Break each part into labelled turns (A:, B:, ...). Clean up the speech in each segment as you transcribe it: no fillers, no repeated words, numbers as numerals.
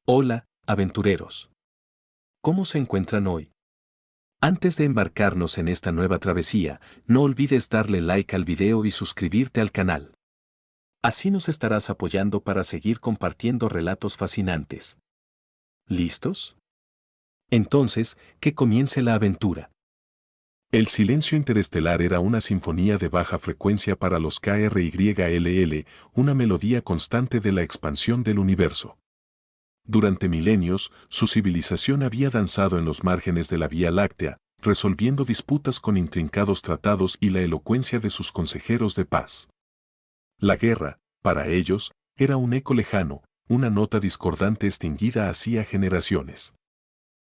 A: Hola, aventureros. ¿Cómo se encuentran hoy? Antes de embarcarnos en esta nueva travesía, no olvides darle like al video y suscribirte al canal. Así nos estarás apoyando para seguir compartiendo relatos fascinantes. ¿Listos? Entonces, que comience la aventura.
B: El silencio interestelar era una sinfonía de baja frecuencia para los KRYLL, una melodía constante de la expansión del universo. Durante milenios, su civilización había danzado en los márgenes de la Vía Láctea, resolviendo disputas con intrincados tratados y la elocuencia de sus consejeros de paz. La guerra, para ellos, era un eco lejano, una nota discordante extinguida hacía generaciones.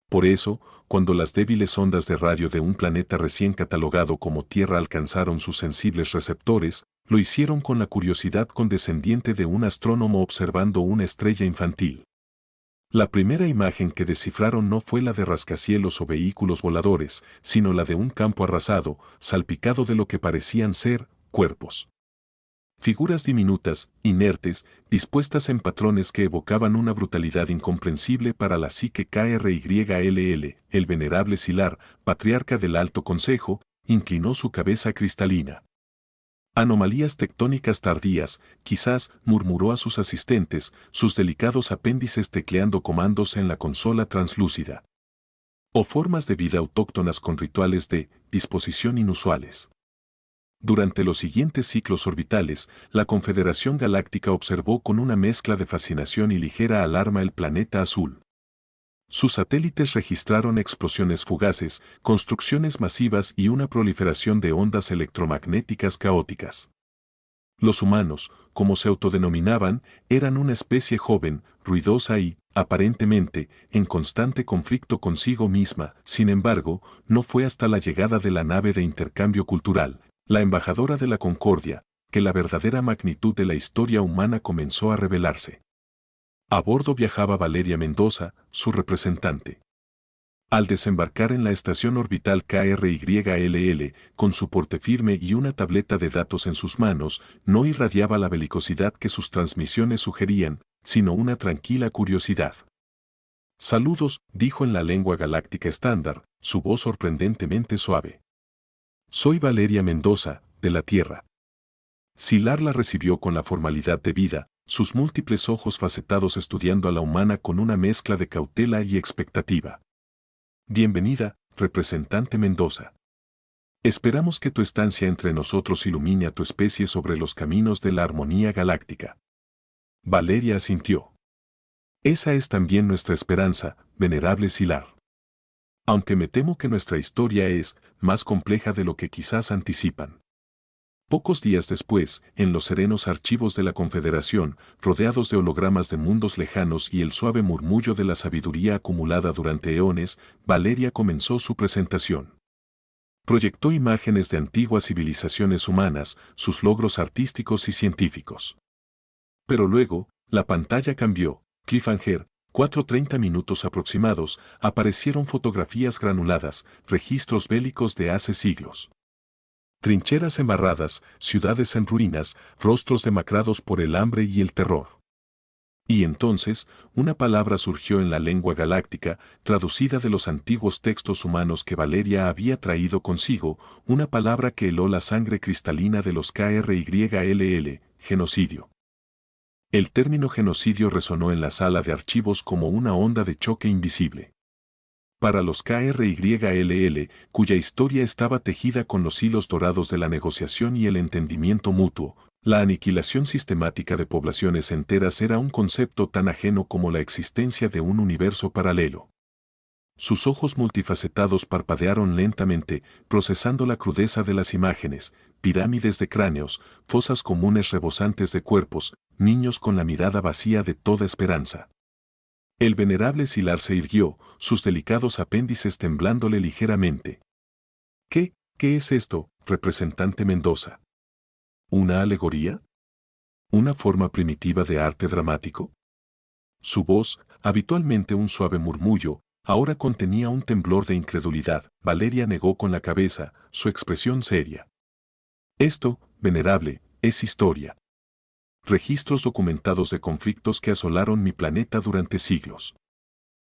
B: Por eso, cuando las débiles ondas de radio de un planeta recién catalogado como Tierra alcanzaron sus sensibles receptores, lo hicieron con la curiosidad condescendiente de un astrónomo observando una estrella infantil. La primera imagen que descifraron no fue la de rascacielos o vehículos voladores, sino la de un campo arrasado, salpicado de lo que parecían ser cuerpos. Figuras diminutas, inertes, dispuestas en patrones que evocaban una brutalidad incomprensible para la psique KRYLL. El venerable Silar, patriarca del Alto Consejo, inclinó su cabeza cristalina. Anomalías tectónicas tardías, quizás, murmuró a sus asistentes, sus delicados apéndices tecleando comandos en la consola translúcida. O formas de vida autóctonas con rituales de disposición inusuales. Durante los siguientes ciclos orbitales, la Confederación Galáctica observó con una mezcla de fascinación y ligera alarma el planeta azul. Sus satélites registraron explosiones fugaces, construcciones masivas y una proliferación de ondas electromagnéticas caóticas. Los humanos, como se autodenominaban, eran una especie joven, ruidosa y, aparentemente, en constante conflicto consigo misma. Sin embargo, no fue hasta la llegada de la nave de intercambio cultural, la embajadora de la Concordia, que la verdadera magnitud de la historia humana comenzó a revelarse. A bordo viajaba Valeria Mendoza, su representante. Al desembarcar en la estación orbital KRYLL, con su porte firme y una tableta de datos en sus manos, no irradiaba la belicosidad que sus transmisiones sugerían, sino una tranquila curiosidad. Saludos, dijo en la lengua galáctica estándar, su voz sorprendentemente suave. Soy Valeria Mendoza, de la Tierra. Silar la recibió con la formalidad debida, sus múltiples ojos facetados estudiando a la humana con una mezcla de cautela y expectativa. Bienvenida, representante Mendoza. Esperamos que tu estancia entre nosotros ilumine a tu especie sobre los caminos de la armonía galáctica. Valeria asintió. Esa es también nuestra esperanza, venerable Silar. Aunque me temo que nuestra historia es más compleja de lo que quizás anticipan. Pocos días después, en los serenos archivos de la Confederación, rodeados de hologramas de mundos lejanos y el suave murmullo de la sabiduría acumulada durante eones, Valeria comenzó su presentación. Proyectó imágenes de antiguas civilizaciones humanas, sus logros artísticos y científicos. Pero luego, la pantalla cambió, cliffhanger, 4:30 minutos aproximados, aparecieron fotografías granuladas, registros bélicos de hace siglos. Trincheras embarradas, ciudades en ruinas, rostros demacrados por el hambre y el terror. Y entonces, una palabra surgió en la lengua galáctica, traducida de los antiguos textos humanos que Valeria había traído consigo, una palabra que heló la sangre cristalina de los KRYLL, genocidio. El término genocidio resonó en la sala de archivos como una onda de choque invisible. Para los KRYLL, cuya historia estaba tejida con los hilos dorados de la negociación y el entendimiento mutuo, la aniquilación sistemática de poblaciones enteras era un concepto tan ajeno como la existencia de un universo paralelo. Sus ojos multifacetados parpadearon lentamente, procesando la crudeza de las imágenes, pirámides de cráneos, fosas comunes rebosantes de cuerpos, niños con la mirada vacía de toda esperanza. El venerable Silar se irguió, sus delicados apéndices temblándole ligeramente. ¿Qué es esto, representante Mendoza? ¿Una alegoría? ¿Una forma primitiva de arte dramático? Su voz, habitualmente un suave murmullo, ahora contenía un temblor de incredulidad. Valeria negó con la cabeza, su expresión seria. Esto, venerable, es historia. registros documentados de conflictos que asolaron mi planeta durante siglos.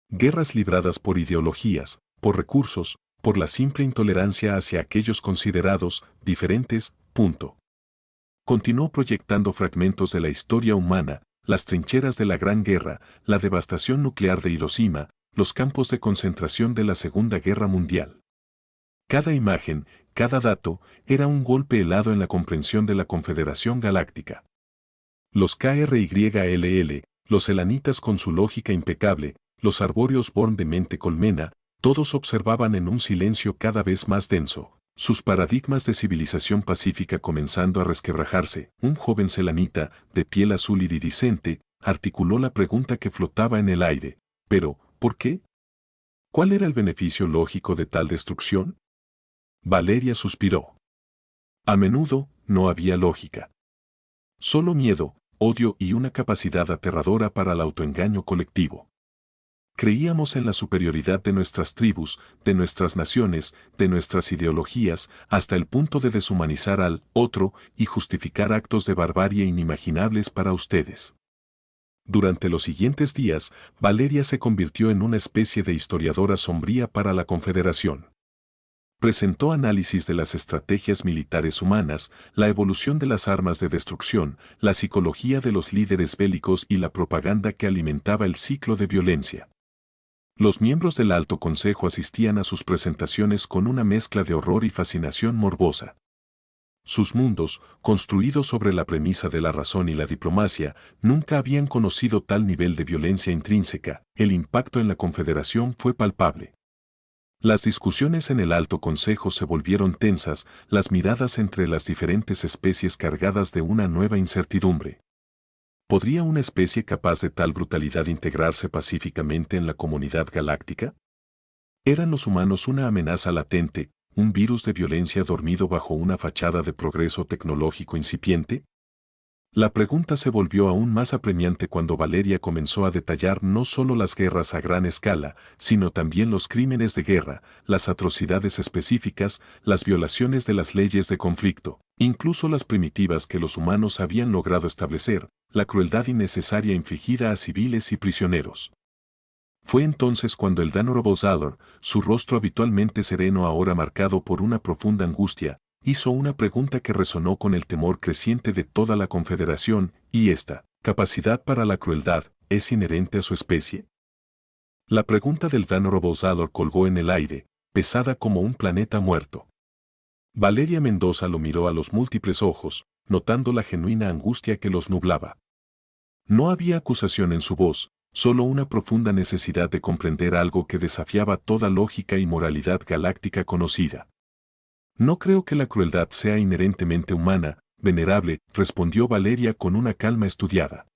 B: Guerras libradas por ideologías, por recursos, por la simple intolerancia hacia aquellos considerados diferentes. Continuó proyectando fragmentos de la historia humana, las trincheras de la Gran Guerra, la devastación nuclear de Hiroshima, los campos de concentración de la Segunda Guerra Mundial. Cada imagen, cada dato, era un golpe helado en la comprensión de la Confederación Galáctica. Los KRYLL, los Selanitas con su lógica impecable, los arbóreos Born de mente colmena, todos observaban en un silencio cada vez más denso, sus paradigmas de civilización pacífica comenzando a resquebrajarse. Un joven selanita, de piel azul iridiscente, articuló la pregunta que flotaba en el aire. ¿Pero, por qué? ¿Cuál era el beneficio lógico de tal destrucción? Valeria suspiró. A menudo, no había lógica. Solo miedo, odio y una capacidad aterradora para el autoengaño colectivo. Creíamos en la superioridad de nuestras tribus, de nuestras naciones, de nuestras ideologías, hasta el punto de deshumanizar al otro y justificar actos de barbarie inimaginables para ustedes. Durante los siguientes días, Valeria se convirtió en una especie de historiadora sombría para la Confederación. Presentó análisis de las estrategias militares humanas, la evolución de las armas de destrucción, la psicología de los líderes bélicos y la propaganda que alimentaba el ciclo de violencia. Los miembros del Alto Consejo asistían a sus presentaciones con una mezcla de horror y fascinación morbosa. Sus mundos, construidos sobre la premisa de la razón y la diplomacia, nunca habían conocido tal nivel de violencia intrínseca. El impacto en la Confederación fue palpable. Las discusiones en el Alto Consejo se volvieron tensas, las miradas entre las diferentes especies cargadas de una nueva incertidumbre. ¿Podría una especie capaz de tal brutalidad integrarse pacíficamente en la comunidad galáctica? ¿Eran los humanos una amenaza latente, un virus de violencia dormido bajo una fachada de progreso tecnológico incipiente? La pregunta se volvió aún más apremiante cuando Valeria comenzó a detallar no solo las guerras a gran escala, sino también los crímenes de guerra, las atrocidades específicas, las violaciones de las leyes de conflicto, incluso las primitivas que los humanos habían logrado establecer, la crueldad innecesaria infligida a civiles y prisioneros. Fue entonces cuando el Danorobozador, su rostro habitualmente sereno ahora marcado por una profunda angustia, hizo una pregunta que resonó con el temor creciente de toda la Confederación, ¿y esta capacidad para la crueldad es inherente a su especie? La pregunta del Danorobozador colgó en el aire, pesada como un planeta muerto. Valeria Mendoza lo miró a los múltiples ojos, notando la genuina angustia que los nublaba. No había acusación en su voz, solo una profunda necesidad de comprender algo que desafiaba toda lógica y moralidad galáctica conocida. No creo que la crueldad sea inherentemente humana, venerable, respondió Valeria con una calma estudiada.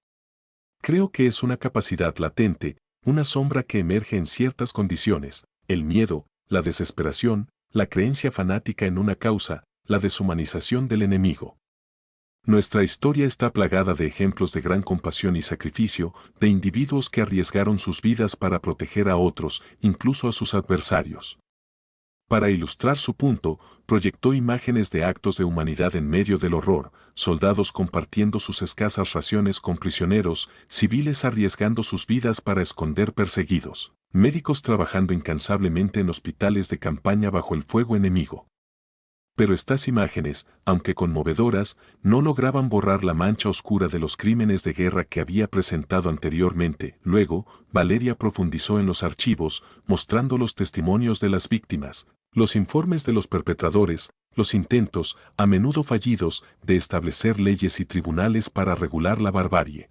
B: Creo que es una capacidad latente, una sombra que emerge en ciertas condiciones, el miedo, la desesperación, la creencia fanática en una causa, la deshumanización del enemigo. Nuestra historia está plagada de ejemplos de gran compasión y sacrificio, de individuos que arriesgaron sus vidas para proteger a otros, incluso a sus adversarios. Para ilustrar su punto, proyectó imágenes de actos de humanidad en medio del horror, soldados compartiendo sus escasas raciones con prisioneros, civiles arriesgando sus vidas para esconder perseguidos, médicos trabajando incansablemente en hospitales de campaña bajo el fuego enemigo. Pero estas imágenes, aunque conmovedoras, no lograban borrar la mancha oscura de los crímenes de guerra que había presentado anteriormente. Luego, Valeria profundizó en los archivos, mostrando los testimonios de las víctimas, los informes de los perpetradores, los intentos, a menudo fallidos, de establecer leyes y tribunales para regular la barbarie.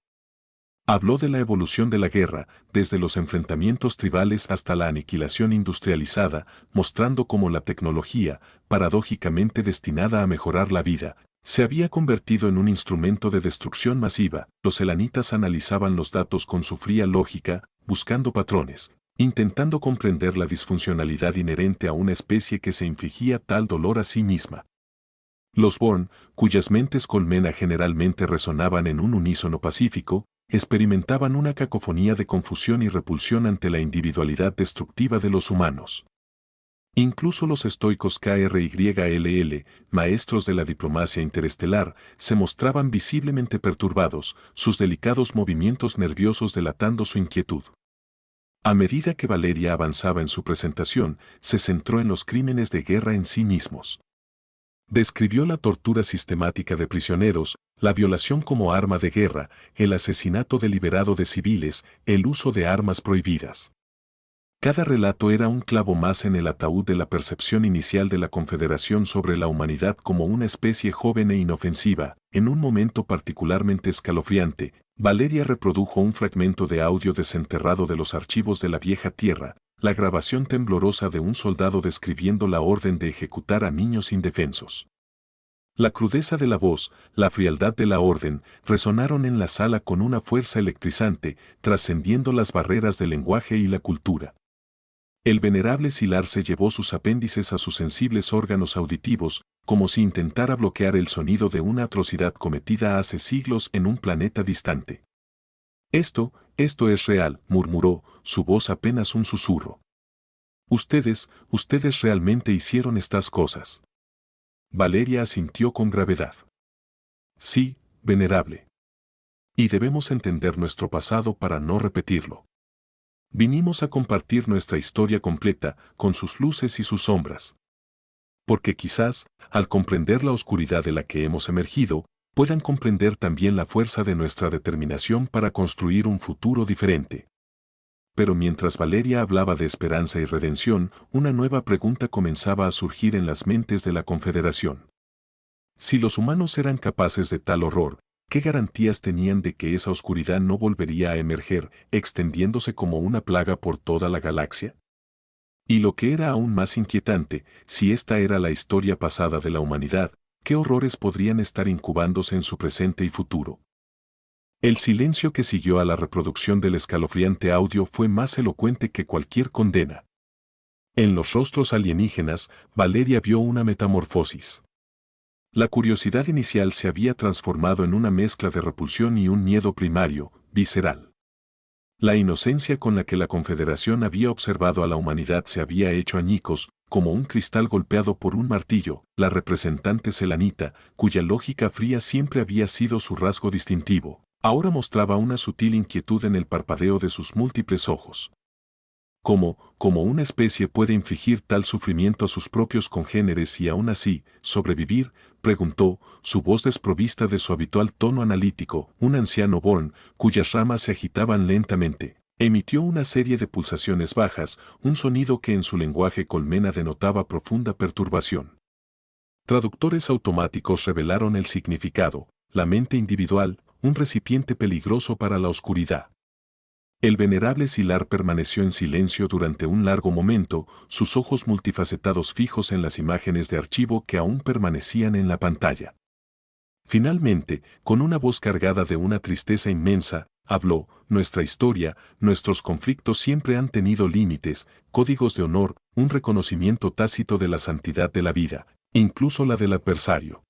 B: Habló de la evolución de la guerra, desde los enfrentamientos tribales hasta la aniquilación industrializada, mostrando cómo la tecnología, paradójicamente destinada a mejorar la vida, se había convertido en un instrumento de destrucción masiva. Los selanitas analizaban los datos con su fría lógica, buscando patrones, intentando comprender la disfuncionalidad inherente a una especie que se infligía tal dolor a sí misma. Los Born, cuyas mentes colmena generalmente resonaban en un unísono pacífico, experimentaban una cacofonía de confusión y repulsión ante la individualidad destructiva de los humanos. Incluso los estoicos KRYLL, maestros de la diplomacia interestelar, se mostraban visiblemente perturbados, sus delicados movimientos nerviosos delatando su inquietud. A medida que Valeria avanzaba en su presentación, se centró en los crímenes de guerra en sí mismos. Describió la tortura sistemática de prisioneros, la violación como arma de guerra, el asesinato deliberado de civiles, el uso de armas prohibidas. Cada relato era un clavo más en el ataúd de la percepción inicial de la Confederación sobre la humanidad como una especie joven e inofensiva. En un momento particularmente escalofriante, Valeria reprodujo un fragmento de audio desenterrado de los archivos de la vieja tierra, la grabación temblorosa de un soldado describiendo la orden de ejecutar a niños indefensos. La crudeza de la voz, la frialdad de la orden, resonaron en la sala con una fuerza electrizante, trascendiendo las barreras del lenguaje y la cultura. El venerable Silar se llevó sus apéndices a sus sensibles órganos auditivos, como si intentara bloquear el sonido de una atrocidad cometida hace siglos en un planeta distante. Esto es real, murmuró, su voz apenas un susurro. Ustedes realmente hicieron estas cosas. Valeria asintió con gravedad. Sí, venerable. Y debemos entender nuestro pasado para no repetirlo. Vinimos a compartir nuestra historia completa, con sus luces y sus sombras. Porque quizás, al comprender la oscuridad de la que hemos emergido, puedan comprender también la fuerza de nuestra determinación para construir un futuro diferente. Pero mientras Valeria hablaba de esperanza y redención, una nueva pregunta comenzaba a surgir en las mentes de la Confederación. Si los humanos eran capaces de tal horror, ¿qué garantías tenían de que esa oscuridad no volvería a emerger, extendiéndose como una plaga por toda la galaxia? Y lo que era aún más inquietante, si esta era la historia pasada de la humanidad, ¿qué horrores podrían estar incubándose en su presente y futuro? El silencio que siguió a la reproducción del escalofriante audio fue más elocuente que cualquier condena. En los rostros alienígenas, Valeria vio una metamorfosis. La curiosidad inicial se había transformado en una mezcla de repulsión y un miedo primario, visceral. La inocencia con la que la Confederación había observado a la humanidad se había hecho añicos, como un cristal golpeado por un martillo. La representante selanita, cuya lógica fría siempre había sido su rasgo distintivo, ahora mostraba una sutil inquietud en el parpadeo de sus múltiples ojos. ¿Cómo una especie puede infligir tal sufrimiento a sus propios congéneres y aún así, sobrevivir?, preguntó, su voz desprovista de su habitual tono analítico. Un anciano Born, cuyas ramas se agitaban lentamente, emitió una serie de pulsaciones bajas, un sonido que en su lenguaje colmena denotaba profunda perturbación. Traductores automáticos revelaron el significado: la mente individual, un recipiente peligroso para la oscuridad. El venerable Silar permaneció en silencio durante un largo momento, sus ojos multifacetados fijos en las imágenes de archivo que aún permanecían en la pantalla. Finalmente, con una voz cargada de una tristeza inmensa, habló: nuestra historia, nuestros conflictos siempre han tenido límites, códigos de honor, un reconocimiento tácito de la santidad de la vida, incluso la del adversario.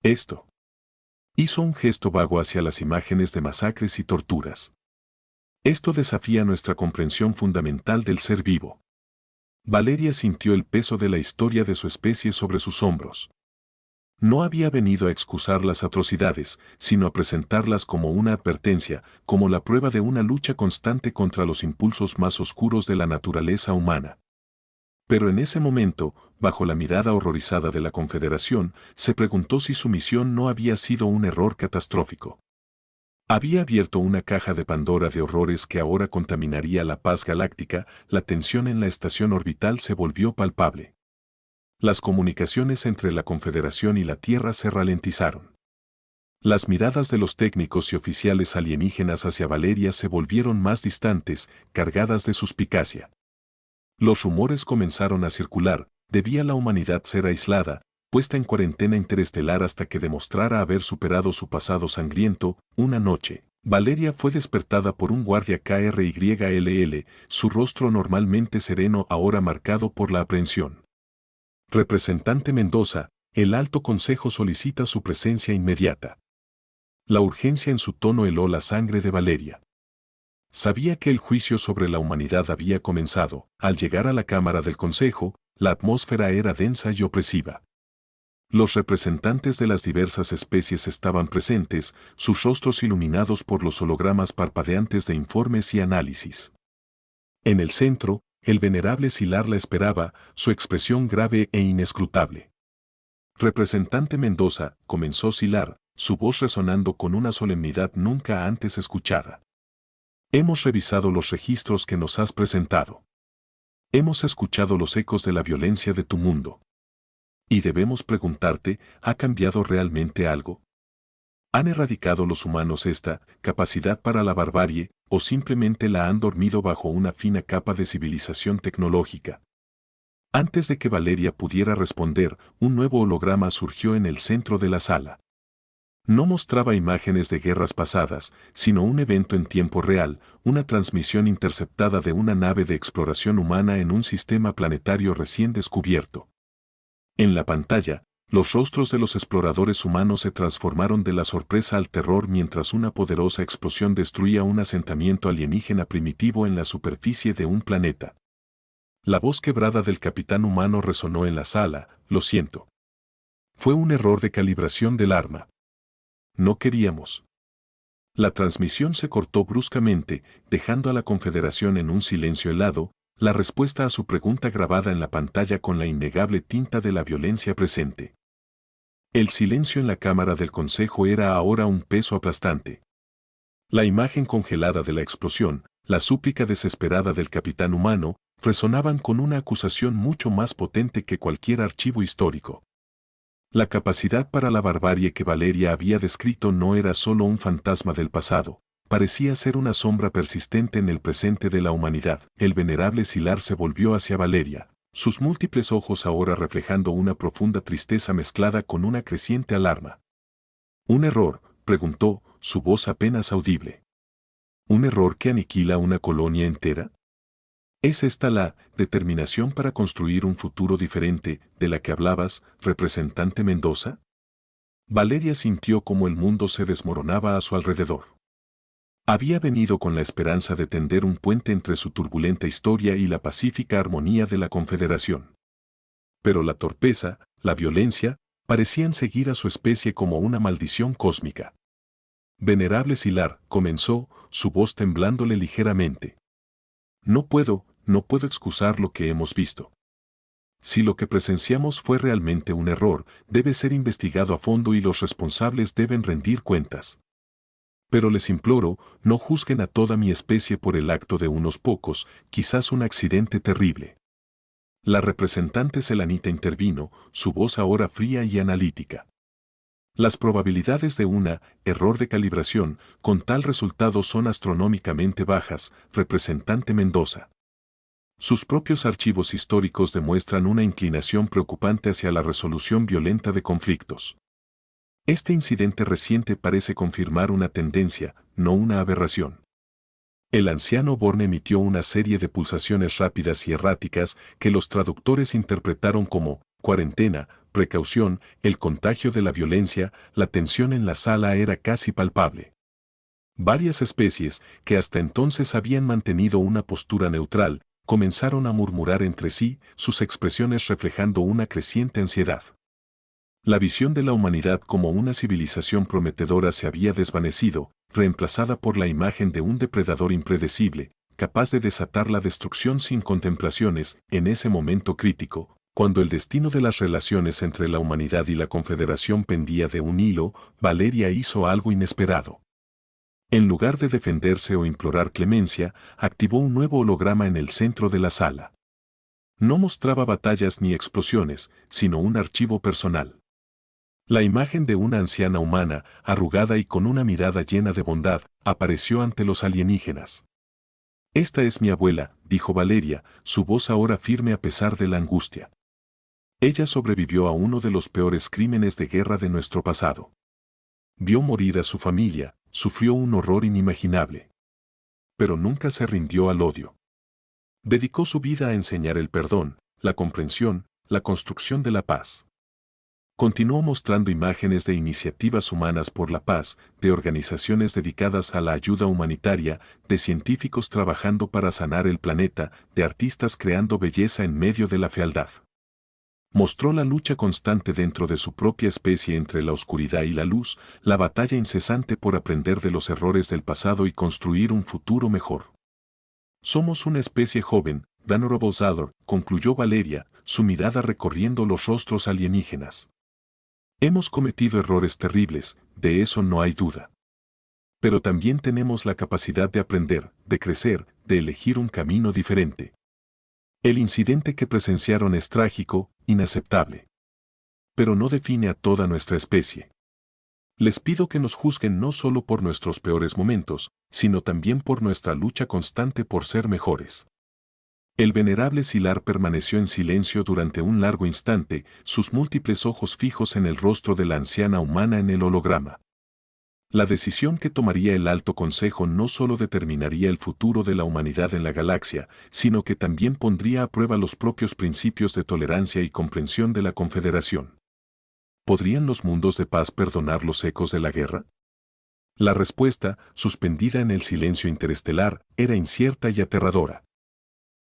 B: Esto. Hizo un gesto vago hacia las imágenes de masacres y torturas. Esto desafía nuestra comprensión fundamental del ser vivo. Valeria sintió el peso de la historia de su especie sobre sus hombros. No había venido a excusar las atrocidades, sino a presentarlas como una advertencia, como la prueba de una lucha constante contra los impulsos más oscuros de la naturaleza humana. Pero en ese momento, bajo la mirada horrorizada de la Confederación, se preguntó si su misión no había sido un error catastrófico. Había abierto una caja de Pandora de horrores que ahora contaminaría la paz galáctica. La tensión en la estación orbital se volvió palpable. Las comunicaciones entre la Confederación y la Tierra se ralentizaron. Las miradas de los técnicos y oficiales alienígenas hacia Valeria se volvieron más distantes, cargadas de suspicacia. Los rumores comenzaron a circular: debía la humanidad ser aislada, puesta en cuarentena interestelar hasta que demostrara haber superado su pasado sangriento. Una noche, Valeria fue despertada por un guardia KRYLL, su rostro normalmente sereno ahora marcado por la aprehensión. Representante Mendoza, el Alto Consejo solicita su presencia inmediata. La urgencia en su tono heló la sangre de Valeria. Sabía que el juicio sobre la humanidad había comenzado. Al llegar a la Cámara del Consejo, La atmósfera era densa y opresiva. Los representantes de las diversas especies estaban presentes, sus rostros iluminados por los hologramas parpadeantes de informes y análisis. En el centro, el venerable Silar la esperaba, su expresión grave e inescrutable. Representante Mendoza, comenzó Silar, su voz resonando con una solemnidad nunca antes escuchada. Hemos revisado los registros que nos has presentado. Hemos escuchado los ecos de la violencia de tu mundo. Y debemos preguntarte, ¿ha cambiado realmente algo? ¿Han erradicado los humanos esta capacidad para la barbarie, o simplemente la han dormido bajo una fina capa de civilización tecnológica? Antes de que Valeria pudiera responder, un nuevo holograma surgió en el centro de la sala. No mostraba imágenes de guerras pasadas, sino un evento en tiempo real, una transmisión interceptada de una nave de exploración humana en un sistema planetario recién descubierto. En la pantalla, los rostros de los exploradores humanos se transformaron de la sorpresa al terror mientras una poderosa explosión destruía un asentamiento alienígena primitivo en la superficie de un planeta. La voz quebrada del capitán humano resonó en la sala, lo siento. Fue un error de calibración del arma. No queríamos. La transmisión se cortó bruscamente, dejando a la Confederación en un silencio helado, la respuesta a su pregunta grabada en la pantalla con la innegable tinta de la violencia presente. El silencio en la cámara del Consejo era ahora un peso aplastante. La imagen congelada de la explosión, la súplica desesperada del capitán humano, resonaban con una acusación mucho más potente que cualquier archivo histórico. La capacidad para la barbarie que Valeria había descrito no era solo un fantasma del pasado, parecía ser una sombra persistente en el presente de la humanidad. El venerable Silar se volvió hacia Valeria, sus múltiples ojos ahora reflejando una profunda tristeza mezclada con una creciente alarma. ¿Un error?, preguntó, su voz apenas audible. ¿Un error que aniquila una colonia entera? ¿Es esta la determinación para construir un futuro diferente de la que hablabas, representante Mendoza? Valeria sintió como el mundo se desmoronaba a su alrededor. Había venido con la esperanza de tender un puente entre su turbulenta historia y la pacífica armonía de la Confederación. Pero la torpeza, la violencia, parecían seguir a su especie como una maldición cósmica. Venerable Silar, comenzó, su voz temblándole ligeramente. No puedo excusar lo que hemos visto. Si lo que presenciamos fue realmente un error, debe ser investigado a fondo y los responsables deben rendir cuentas. Pero les imploro, no juzguen a toda mi especie por el acto de unos pocos, quizás un accidente terrible. La representante Selanita intervino, su voz ahora fría y analítica. Las probabilidades de un error de calibración con tal resultado son astronómicamente bajas, representante Mendoza. Sus propios archivos históricos demuestran una inclinación preocupante hacia la resolución violenta de conflictos. Este incidente reciente parece confirmar una tendencia, no una aberración. El anciano Born emitió una serie de pulsaciones rápidas y erráticas que los traductores interpretaron como cuarentena, precaución, el contagio de la violencia. La tensión en la sala era casi palpable. Varias especies, que hasta entonces habían mantenido una postura neutral, comenzaron a murmurar entre sí, sus expresiones reflejando una creciente ansiedad. La visión de la humanidad como una civilización prometedora se había desvanecido, reemplazada por la imagen de un depredador impredecible, capaz de desatar la destrucción sin contemplaciones. En ese momento crítico, cuando el destino de las relaciones entre la humanidad y la Confederación pendía de un hilo, Valeria hizo algo inesperado. En lugar de defenderse o implorar clemencia, activó un nuevo holograma en el centro de la sala. No mostraba batallas ni explosiones, sino un archivo personal. La imagen de una anciana humana, arrugada y con una mirada llena de bondad, apareció ante los alienígenas. «Esta es mi abuela», dijo Valeria, su voz ahora firme a pesar de la angustia. Ella sobrevivió a uno de los peores crímenes de guerra de nuestro pasado. Vio morir a su familia, sufrió un horror inimaginable. Pero nunca se rindió al odio. Dedicó su vida a enseñar el perdón, la comprensión, la construcción de la paz. Continuó mostrando imágenes de iniciativas humanas por la paz, de organizaciones dedicadas a la ayuda humanitaria, de científicos trabajando para sanar el planeta, de artistas creando belleza en medio de la fealdad. Mostró la lucha constante dentro de su propia especie entre la oscuridad y la luz, la batalla incesante por aprender de los errores del pasado y construir un futuro mejor. Somos una especie joven, Venerable Zador, concluyó Valeria, su mirada recorriendo los rostros alienígenas. Hemos cometido errores terribles, de eso no hay duda. Pero también tenemos la capacidad de aprender, de crecer, de elegir un camino diferente. El incidente que presenciaron es trágico, inaceptable. Pero no define a toda nuestra especie. Les pido que nos juzguen no solo por nuestros peores momentos, sino también por nuestra lucha constante por ser mejores. El venerable Silar permaneció en silencio durante un largo instante, sus múltiples ojos fijos en el rostro de la anciana humana en el holograma. La decisión que tomaría el Alto Consejo no solo determinaría el futuro de la humanidad en la galaxia, sino que también pondría a prueba los propios principios de tolerancia y comprensión de la Confederación. ¿Podrían los mundos de paz perdonar los ecos de la guerra? La respuesta, suspendida en el silencio interestelar, era incierta y aterradora.